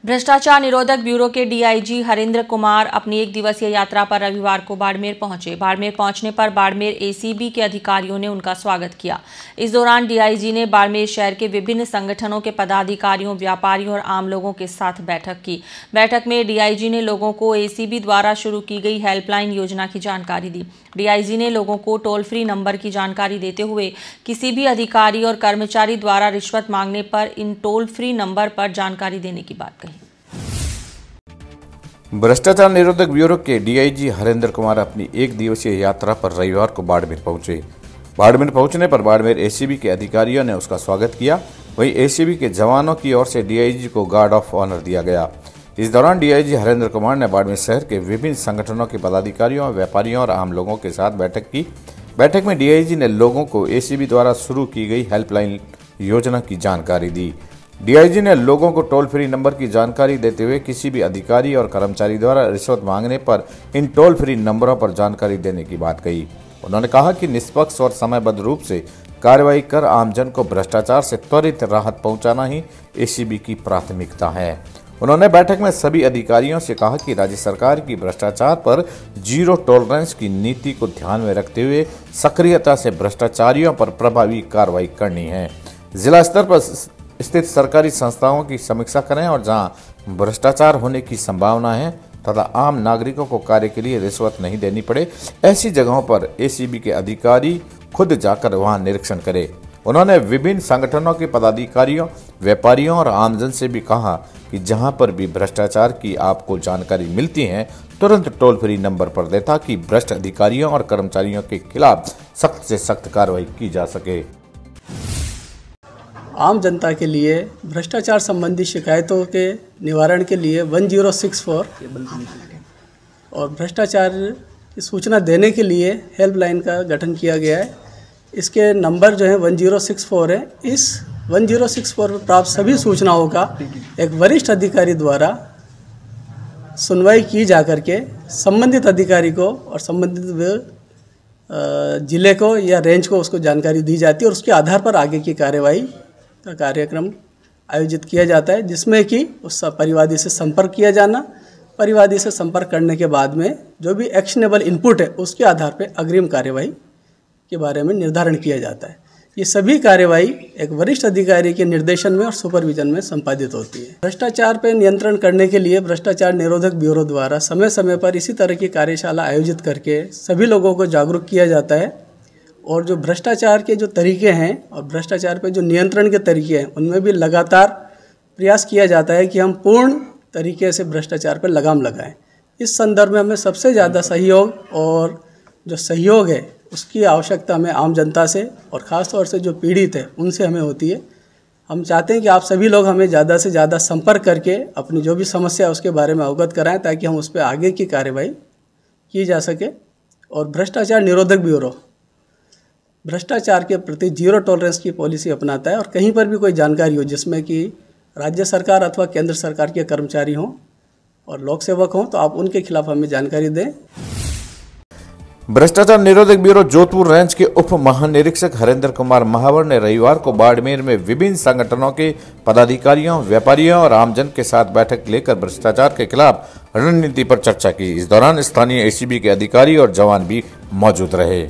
भ्रष्टाचार निरोधक ब्यूरो के डीआईजी हरेंद्र कुमार अपनी एक दिवसीय यात्रा पर रविवार को बाड़मेर पहुंचे। बाड़मेर पहुंचने पर बाड़मेर एसीबी के अधिकारियों ने उनका स्वागत किया। इस दौरान डीआईजी ने बाड़मेर शहर के विभिन्न संगठनों के पदाधिकारियों, व्यापारियों और आम लोगों के साथ बैठक की। बैठक में डीआईजी ने लोगों को एसीबी द्वारा शुरू की गई हेल्पलाइन योजना की जानकारी दी। डीआईजी ने लोगों को टोल फ्री नंबर की जानकारी देते हुए किसी भी अधिकारी और कर्मचारी द्वारा रिश्वत मांगने पर इन टोल फ्री नंबर पर जानकारी देने की बात कही। भ्रष्टाचार निरोधक ब्यूरो के डीआईजी हरेंद्र कुमार अपनी एक दिवसीय यात्रा पर रविवार को बाड़मेर पहुंचे। बाड़मेर पहुंचने पर बाड़मेर एसीबी के अधिकारियों ने उसका स्वागत किया। वहीं एसीबी के जवानों की ओर से डीआईजी को गार्ड ऑफ ऑनर दिया गया। इस दौरान डीआईजी हरेंद्र कुमार ने बाड़मेर शहर के विभिन्न संगठनों के पदाधिकारियों, व्यापारियों और आम लोगों के साथ बैठक की। बैठक में डीआईजी ने लोगों को एसीबी द्वारा शुरू की गई हेल्पलाइन योजना की जानकारी दी। डीआईजी ने लोगों को टोल फ्री नंबर की जानकारी देते हुए किसी भी अधिकारी और कर्मचारी द्वारा रिश्वत मांगने पर इन टोल फ्री नंबरों पर जानकारी देने की बात कही। उन्होंने कहा कि निष्पक्ष और समयबद्ध रूप से कार्रवाई कर आमजन को भ्रष्टाचार से त्वरित राहत पहुंचाना ही एसीबी की प्राथमिकता है। उन्होंने बैठक में सभी अधिकारियों से कहा कि राज्य सरकार की भ्रष्टाचार पर जीरो टॉलरेंस की नीति को ध्यान में रखते हुए सक्रियता से भ्रष्टाचारियों पर प्रभावी कार्रवाई करनी है। जिला स्तर पर स्थित सरकारी संस्थाओं की समीक्षा करें और जहां भ्रष्टाचार होने की संभावना है तथा आम नागरिकों को कार्य के लिए रिश्वत नहीं देनी पड़े, ऐसी जगहों पर एसीबी के अधिकारी खुद जाकर वहां निरीक्षण करें। उन्होंने विभिन्न संगठनों के पदाधिकारियों, व्यापारियों और आमजन से भी कहा कि जहां पर भी भ्रष्टाचार की आपको जानकारी मिलती है तुरंत टोल फ्री नंबर पर दें ताकि भ्रष्ट अधिकारियों और कर्मचारियों के खिलाफ सख्त से सख्त कार्रवाई की जा सके। आम जनता के लिए भ्रष्टाचार संबंधी शिकायतों के निवारण के लिए 1064 और भ्रष्टाचार की सूचना देने के लिए हेल्पलाइन का गठन किया गया है। इसके नंबर जो है 1064 है। इस 1064 पर प्राप्त सभी सूचनाओं का एक वरिष्ठ अधिकारी द्वारा सुनवाई की जा करके संबंधित अधिकारी को और संबंधित जिले को या रेंज को उसको जानकारी दी जाती है और उसके आधार पर आगे की कार्यवाही का कार्यक्रम आयोजित किया जाता है, जिसमें कि उस परिवादी से संपर्क किया जाना, परिवादी से संपर्क करने के बाद में जो भी एक्शनेबल इनपुट है उसके आधार पर अग्रिम कार्यवाही के बारे में निर्धारण किया जाता है। ये सभी कार्यवाही एक वरिष्ठ अधिकारी के निर्देशन में और सुपरविजन में संपादित होती है। भ्रष्टाचार पर नियंत्रण करने के लिए भ्रष्टाचार निरोधक ब्यूरो द्वारा समय समय पर इसी तरह की कार्यशाला आयोजित करके सभी लोगों को जागरूक किया जाता है और जो भ्रष्टाचार के जो तरीके हैं और भ्रष्टाचार पे जो नियंत्रण के तरीके हैं उनमें भी लगातार प्रयास किया जाता है कि हम पूर्ण तरीके से भ्रष्टाचार पर लगाम लगाएं। इस संदर्भ में हमें सबसे ज़्यादा सहयोग और जो सहयोग है उसकी आवश्यकता हमें आम जनता से और ख़ास तौर से जो पीड़ित है उनसे हमें होती है। हम चाहते हैं कि आप सभी लोग हमें ज़्यादा से ज़्यादा संपर्क करके अपनी जो भी समस्या है उसके बारे में अवगत कराएं ताकि हम उस पर आगे की कार्रवाई की जा सके। और भ्रष्टाचार निरोधक ब्यूरो भ्रष्टाचार के प्रति जीरो टॉलरेंस की पॉलिसी अपनाता है और कहीं पर भी कोई जानकारी हो जिसमें कि राज्य सरकार अथवा केंद्र सरकार के कर्मचारी हों और लोक सेवक हों तो आप उनके खिलाफ हमें जानकारी दें। भ्रष्टाचार निरोधक ब्यूरो जोधपुर रेंज के उप महानिरीक्षक हरेंद्र कुमार महावर ने रविवार को बाड़मेर में विभिन्न संगठनों के पदाधिकारियों, व्यापारियों और आमजन के साथ बैठक लेकर भ्रष्टाचार के खिलाफ रणनीति पर चर्चा की। इस दौरान स्थानीय एसीबी के अधिकारी और जवान भी मौजूद रहे।